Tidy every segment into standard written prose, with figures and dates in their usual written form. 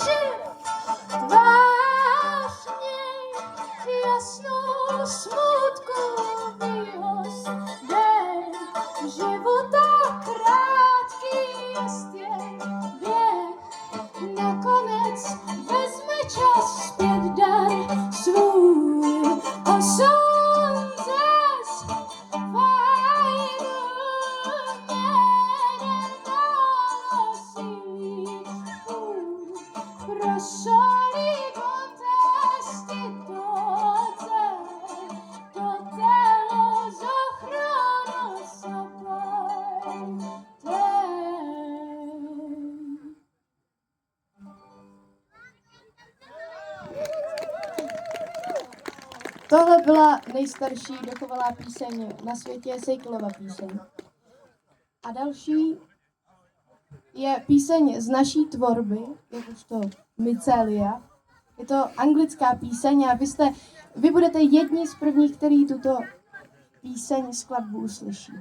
živ, tvář měj jasnou smutku výhost, den života krátký jistě běh, nakonec vezme čas zpět dar svůj a slunce fajnu nenosí prosolí kontesty to telo zachranu sapaj Tohle byla nejstarší dochovalá píseň na světě, Seiklova píseň. A další je píseň z naší tvorby, jakožto Mycelia. Je to anglická píseň a vy budete jedni z prvních, který tuto píseň skladbu uslyší.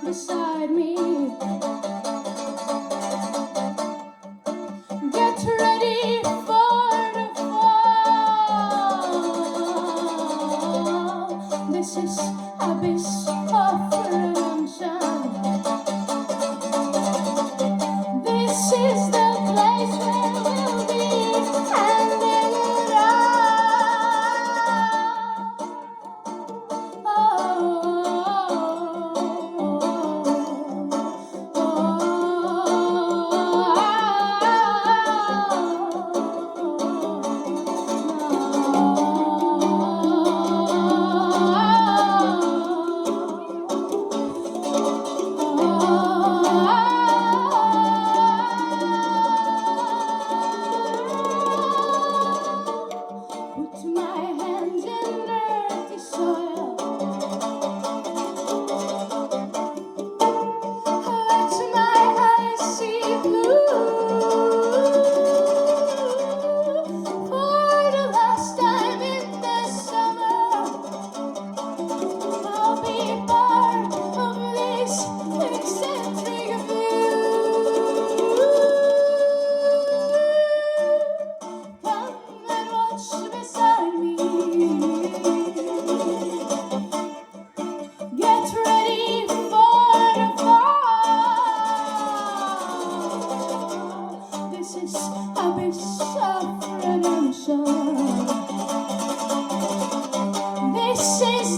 Beside me, get ready for the fall. This is abyss of redemption. This is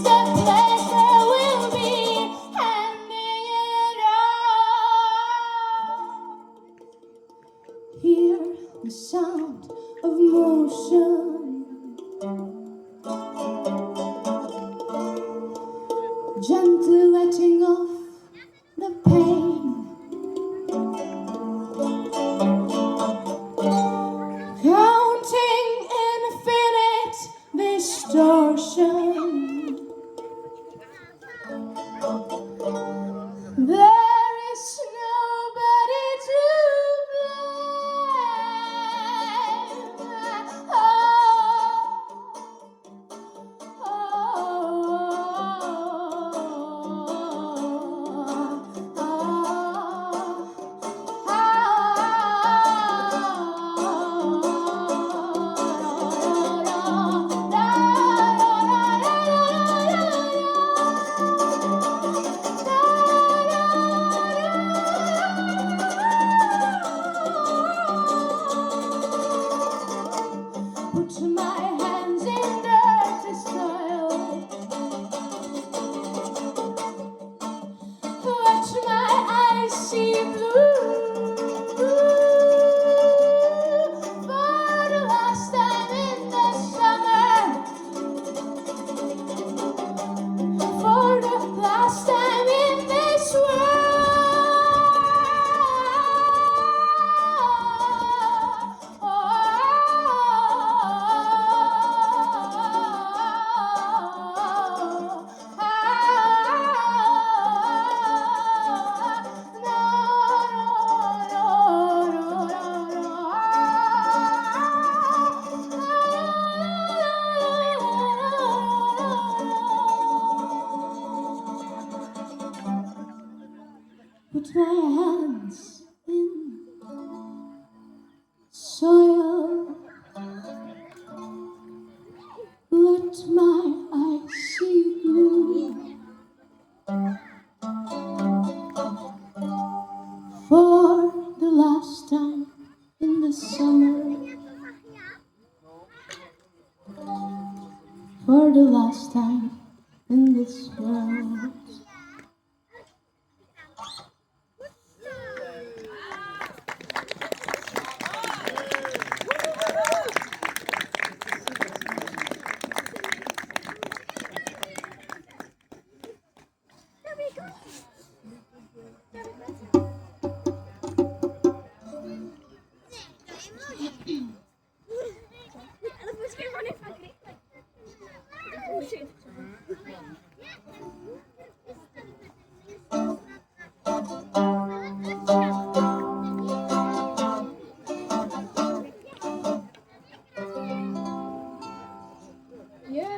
the place where we'll be handing it hear the sound of motion, gently letting off the pain, counting infinite distortion. There is nobody to blame. Oh, dance in soil. Let my eyes see blue for the last time in the summer. For the last time in this world.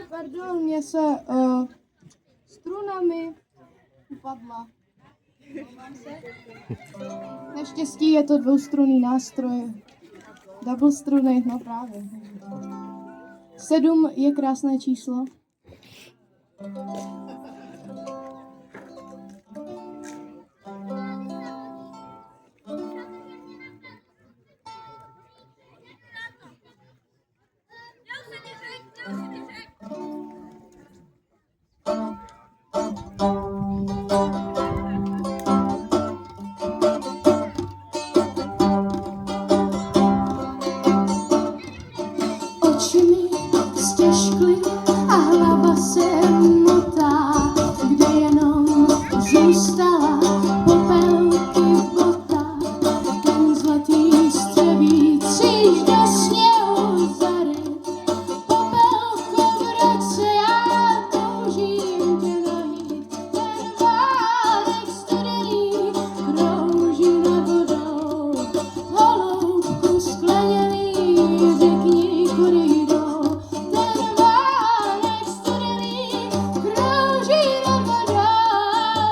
Pardon, mě se strunami upadla. Naštěstí je to dvoustrunný nástroj. Double struny, no právě. 7 je krásné číslo. Oči mi stěžkly a hlava se motá, kde jenom zůstala popelky v botách. Ten zlatý střevíc již do sněhu zaryt. Popelko v roce, já toužím tě najít. Ten vánek studený krouží nad vodou. Holoubku skleněný, řekni, kudy jdou. Ten vánek studený krouží nad vodou.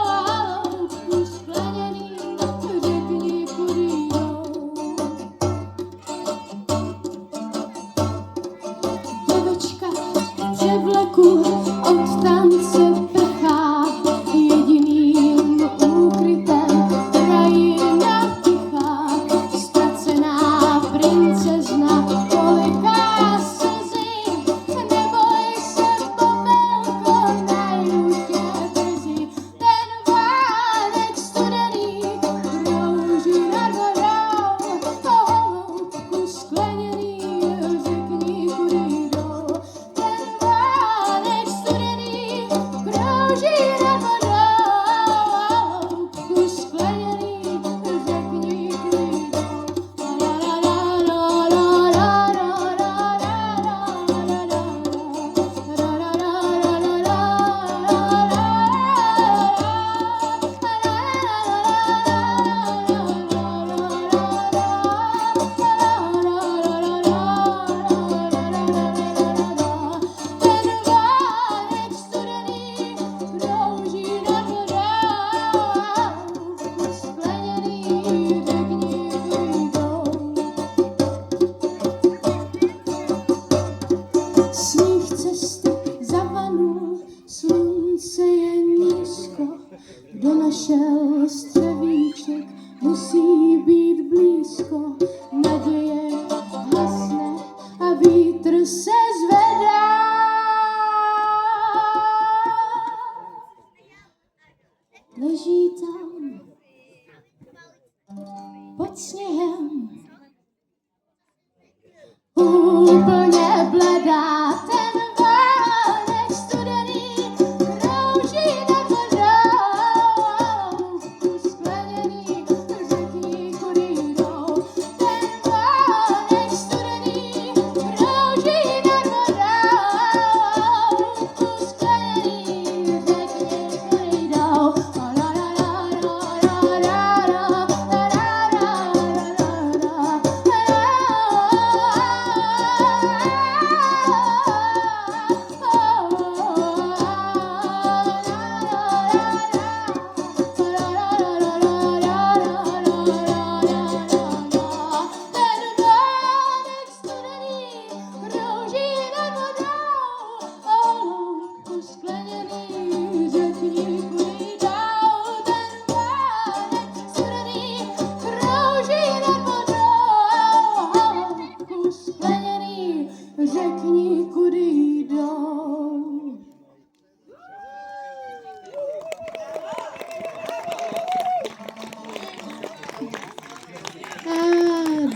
Holoubku skleněný, řekni, kudy jdou. Děvečka v převleku od tance prchá, jediným úkrytem krajina tichá. Ztracená princezna poliká slzy, neboj se, popelko, najdu tě brzy. Ten vánek studený krouží nad vodou, holoubku skleněný, řekni, kudy jdou. Ten vánek studený krouží nad vodou, holoubku skleněný, řekni, kudy jdou. Ten vánek studený krouží nad vodou, skleněný, řekni, kudy jdou. Sníh cesty zavanul, slunce je nízko. Kdo našel střevíček, musí být blízko. Naděje hasne a vítr se zvedá. Leží tam pod sněhem úplně bledá. Ten vánek studený krouží nad vodou, skleněný, řekni, kudy jdou. Ten vánek studený krouží nad vodou, skleněný, řekni, kudy jdou.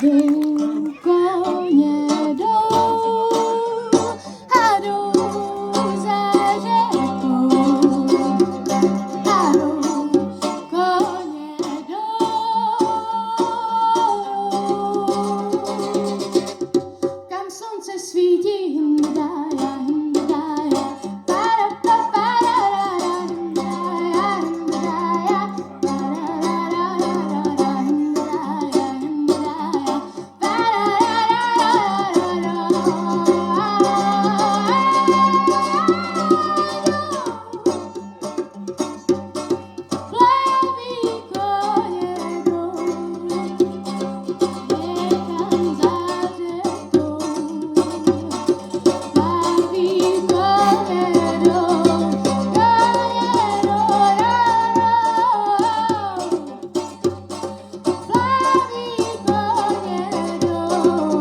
jdou koně jdou a jdou za řekou a jdou koně jdou, kam slunce svítí himdája, himdája, para pa pararara, himdája, himdája, pararara, himdája, himdája, plaví koně jdou, někam za řekou. Plaví koně jdou, plaví koně jdou,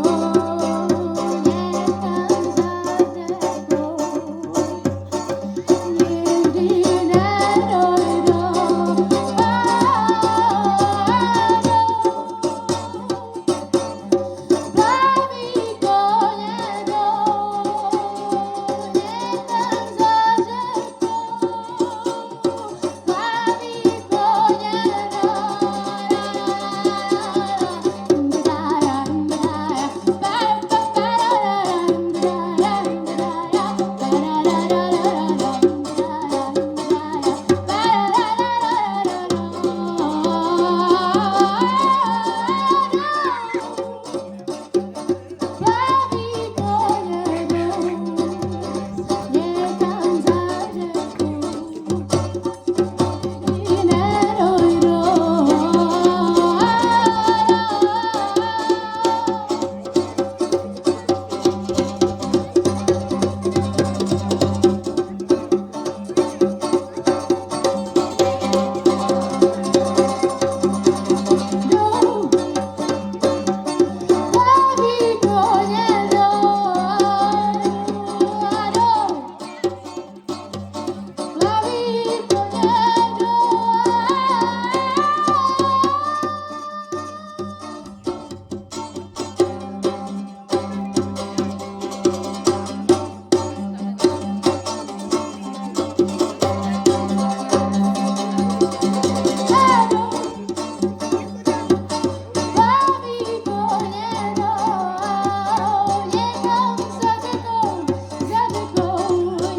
někam za řekou.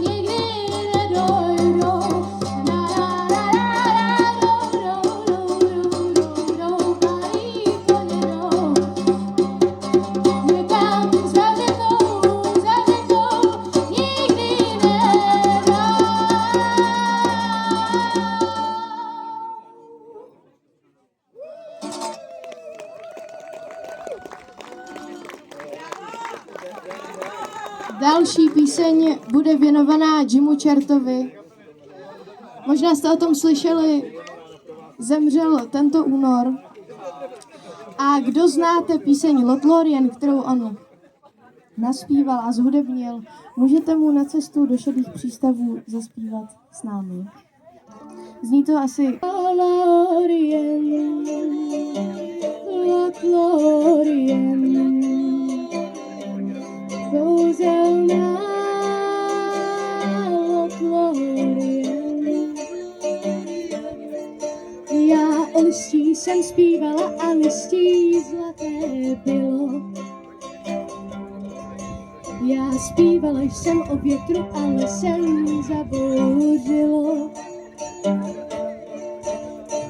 Nikdy nedojdou, plaví koně jdou, někam za řekou. Plaví koně Další píseň bude věnovaná Jimu Čertovi. Možná jste o tom slyšeli, zemřel tento únor. A kdo znáte píseň Lothlórien, kterou on naspíval a zhudebnil, můžete mu na cestu do šedých přístavů zaspívat s námi. Zní to asi Lothlórien, Lothlórien, kouzelná Lothlórien. Já o listí jsem zpívala a listí zlaté bylo. Já zpívala jsem o větru, ale jsem zabouřilo.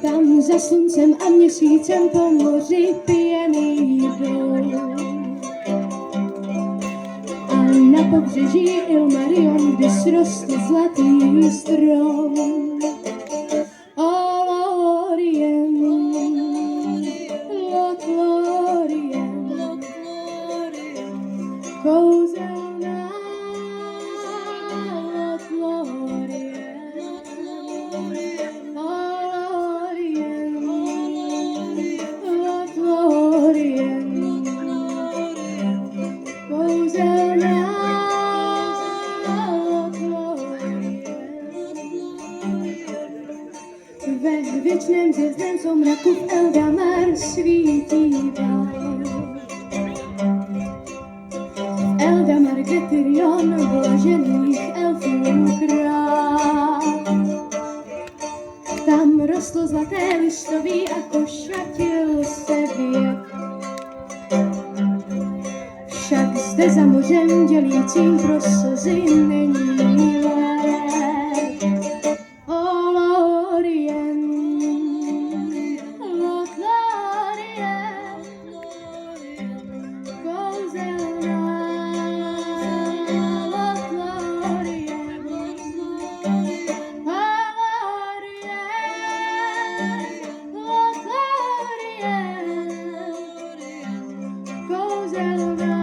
Tam za sluncem a měsícem po moři pijený jdou. A na pobřeží Ilmarion, kde sroste zlatý strom. O Lothlórien, Lothlórien, kouzelná Lothlórien, Lothlórien, Lothlórien, kouzelná Lothlórien. Eldamar svítí dál. Eldamar, kde Tyrion vložených elfů král. Tam rostlo zlaté lištoví a košatil se věk. Však zde za mořem dělícím pro slzy není lék. O Lorien, Lothlorien, kouzelná Lothlorien, Lothlorien, Lothlorien, kouzelná.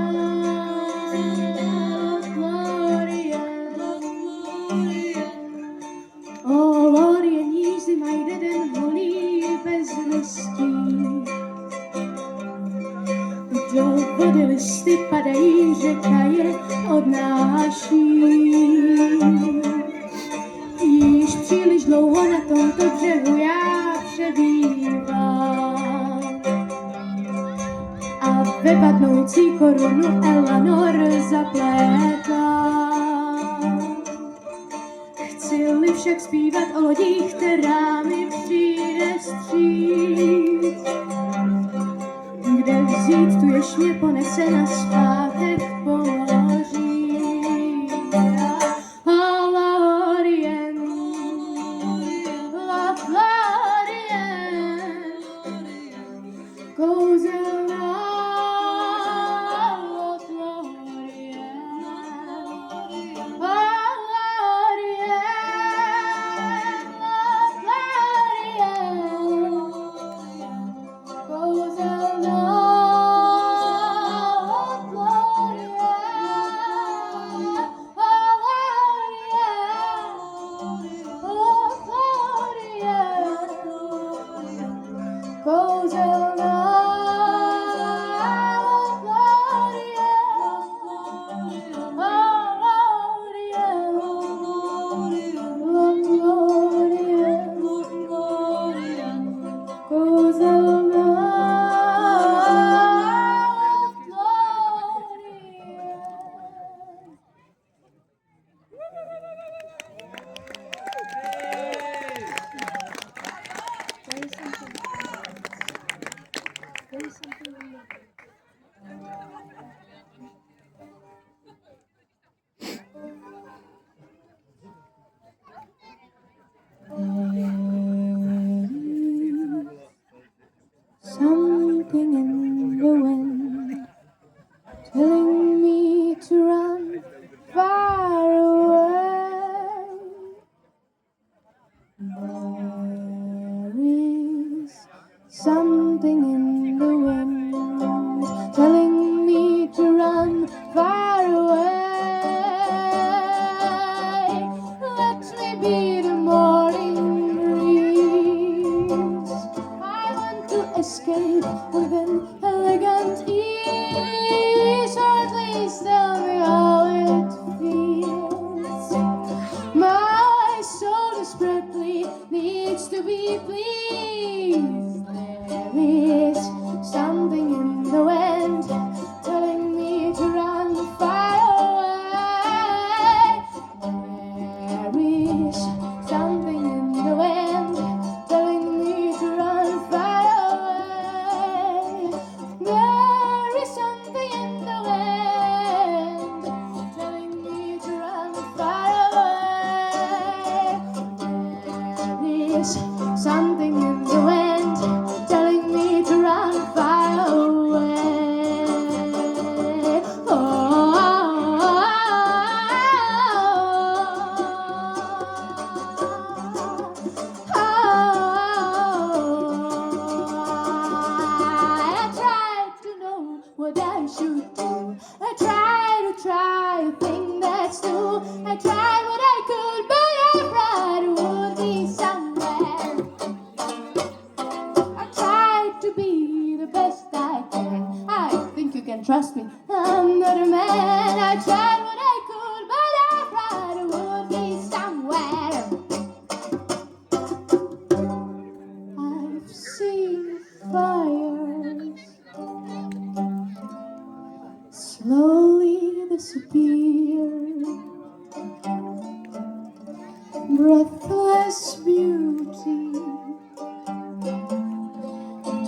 Do vody listy padají, řeka je odnáší. Již příliš dlouho na tomto břehu já přebývám. A ve padnoucí korunu Elanor zaplétá. Chci-li však zpívat o lodích, která mi přijde vstříc, kde vzít tu, jež mě ponese nazpátek po moří. O Lorien, Lothlorien, kouzelná Lothlorien, Lothlorien, Lothlorien, kouzelná. Something in the wind telling me to run far away. There is something in the wind telling me to run far away. Let me be the morning breeze. I want to escape with an elegant ease, or at least tell me how it feels. My soul desperately needs to be pleased. There is something in the wind telling me to run far away. There is something in the wind telling me to run far away. There is something in the wind telling me to run far away. There is something in the wind telling me to run far away. Oh, I tried to know what I should do. I tried to think that's new. I tried what I could, but I tried would be somewhere. I tried to be the best I can. I think you can trust me. I'm not a man. I tried what I could, but I tried would be somewhere. I've seen slowly disappear. Breathless beauty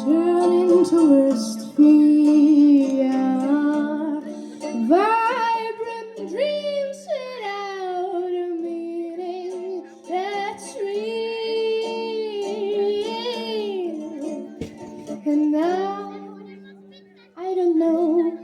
turn into a sphere. Vibrant dreams without a meaning that's real. And now I don't know.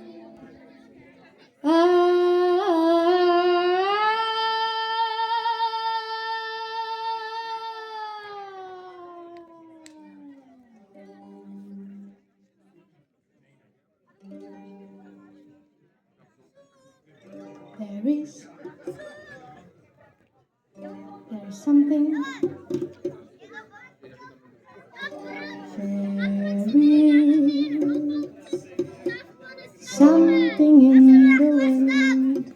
There is something something in the wind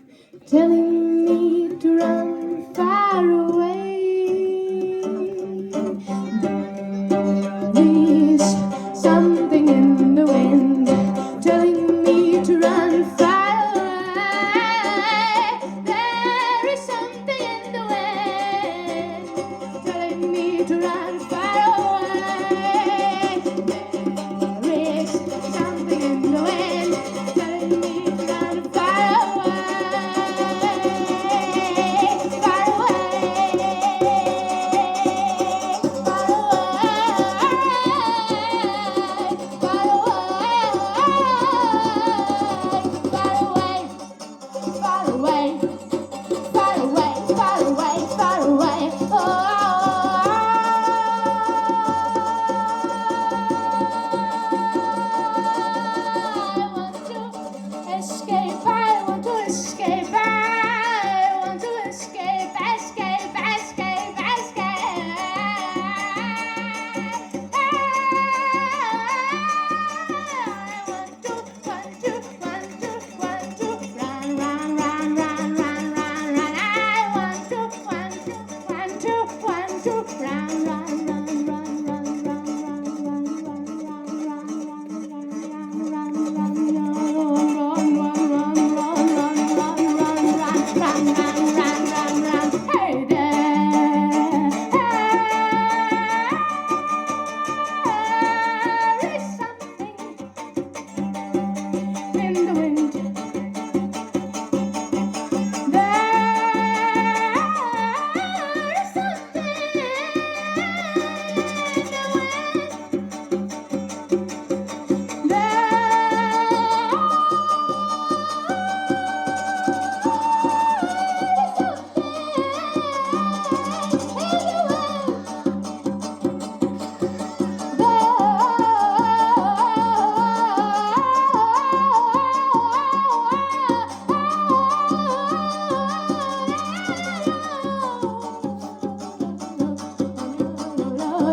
telling me to run far away. There is something in the wind telling me to run far away. There is something in the wind telling me to run far away. There is something in the wind telling me to run far away, far away, far away, far away, far away. Escape, I want to escape, I want to escape, escape, escape, escape. I want to run, run, run, run, run, run, run. I want to run, run, run, run, run, run, run,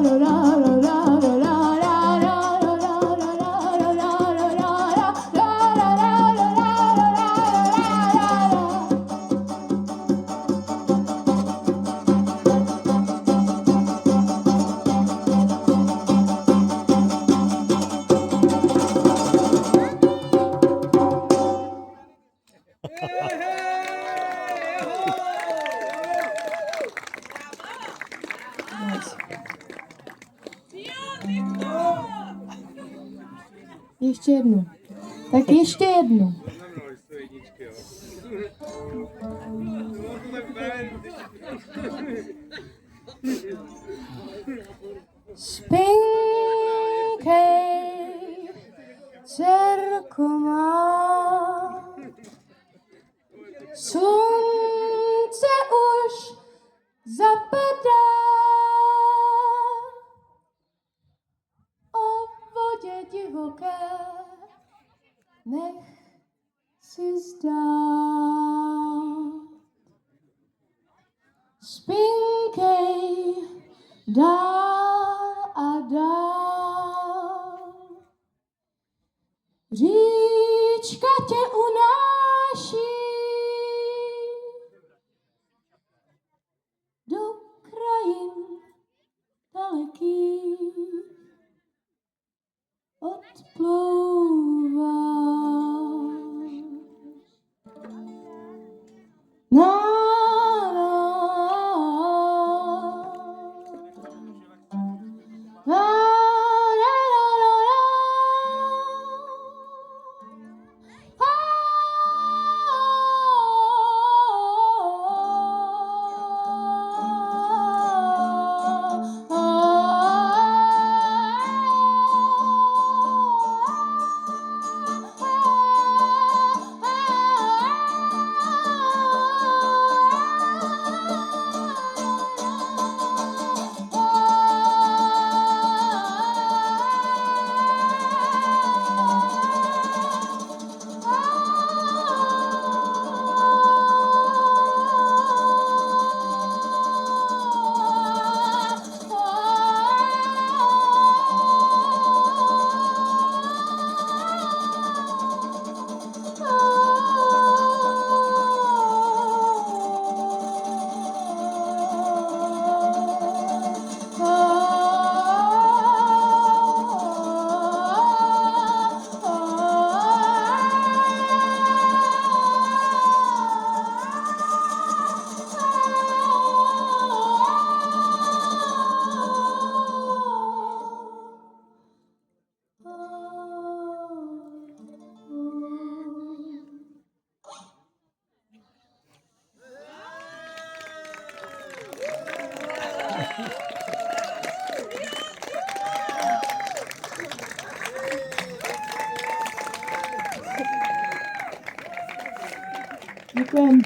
Ještě jednu. Tak ještě jednu. Spinkej, dcerko má, slunce už zapadá, o vodě divoké nech si zdát. Spinkej dál a dál, říčka tě unáší do krajin dalekých, odplouvá. Děkujem.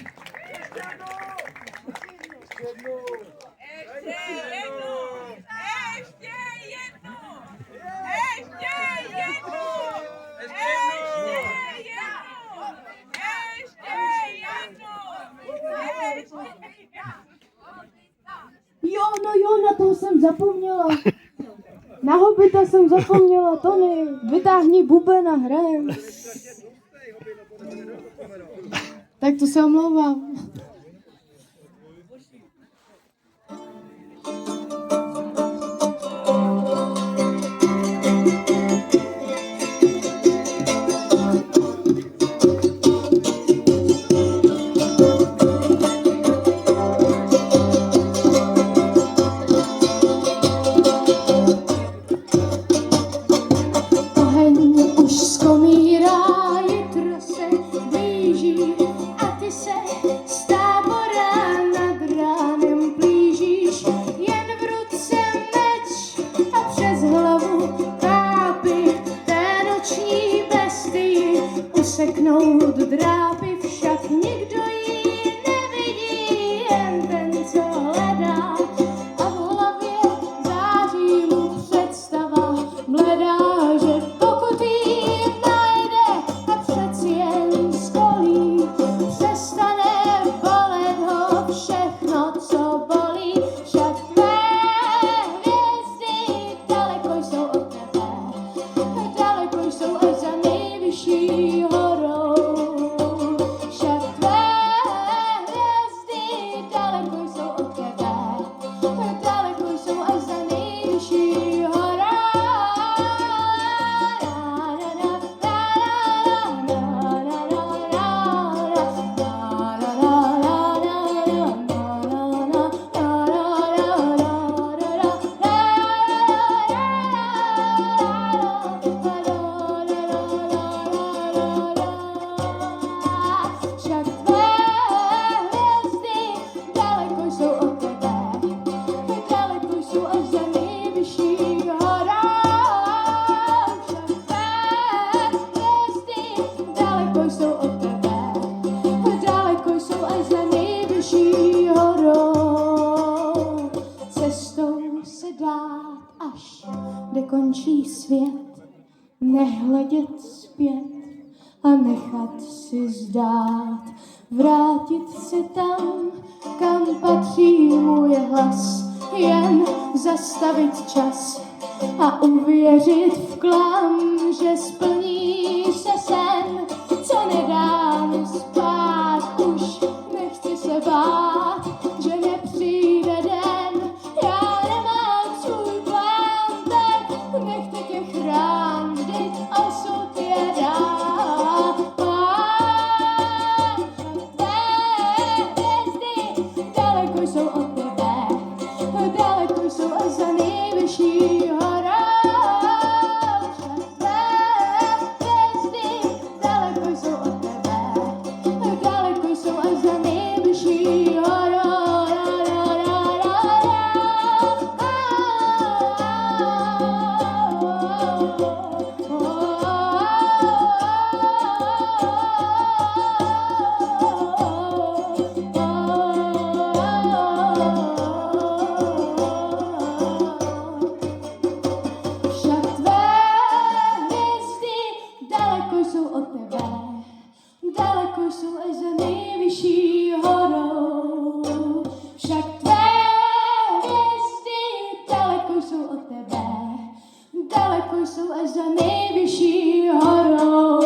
Jo, na toho jsem zapomněla. Na Hobita jsem zapomněla, Tony, vytáhni buben a hrajem. Tak to se omlouvám. Seknout drápy, však nikdo ji nevidí, jen ten, co hledá. A v hlavě září mu představa mledá, že pokud ji najde a přeci jen skolí, přestane bolet ho všechno, co bolí. Však tvé hvězdy daleko jsou od tebe, daleko jsou až za nejvyšší horou. Však tvé hvězdy daleko jsou od tebe, daleko jsou až za nejvyšší horou. Však tvé hvězdy daleko jsou od tebe, daleko jsou až za nejvyšší horou. Však tvé hvězdy daleko jsou od tebe, daleko jsou až za nejvyšší horou. Cestou se dát, až kde končí svět, nehledět zpět a nechat si zdát, vrátit se tam, kam patří můj hlas, jen zastavit čas a uvěřit v klam, že splní se sen, co nedá mi spát. Už nechci se bát, že nepřijde den, já nemám svůj plán, tak nechte tě chrán, vždyť osud je dá. Daleko jsou od tebe, daleko jsou až za nejvyšší horou. Však tvé hvězdy daleko jsou od tebe, daleko jsou až za nejvyšší horou. Však tvé hvězdy daleko jsou od tebe, daleko jsou až za nejvyšší horou. Však tvé hvězdy daleko jsou od tebe, daleko jsou až za nejvyšší horou.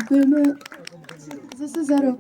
Děkujeme zase za rok.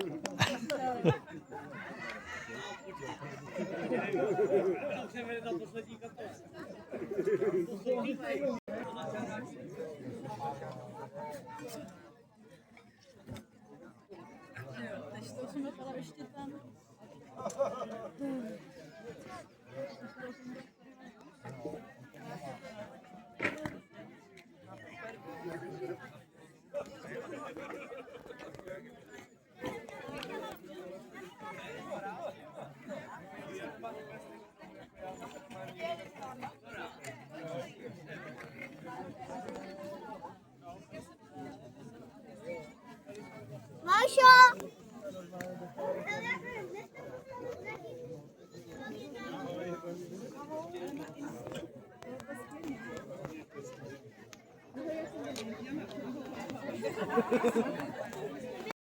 Mášo!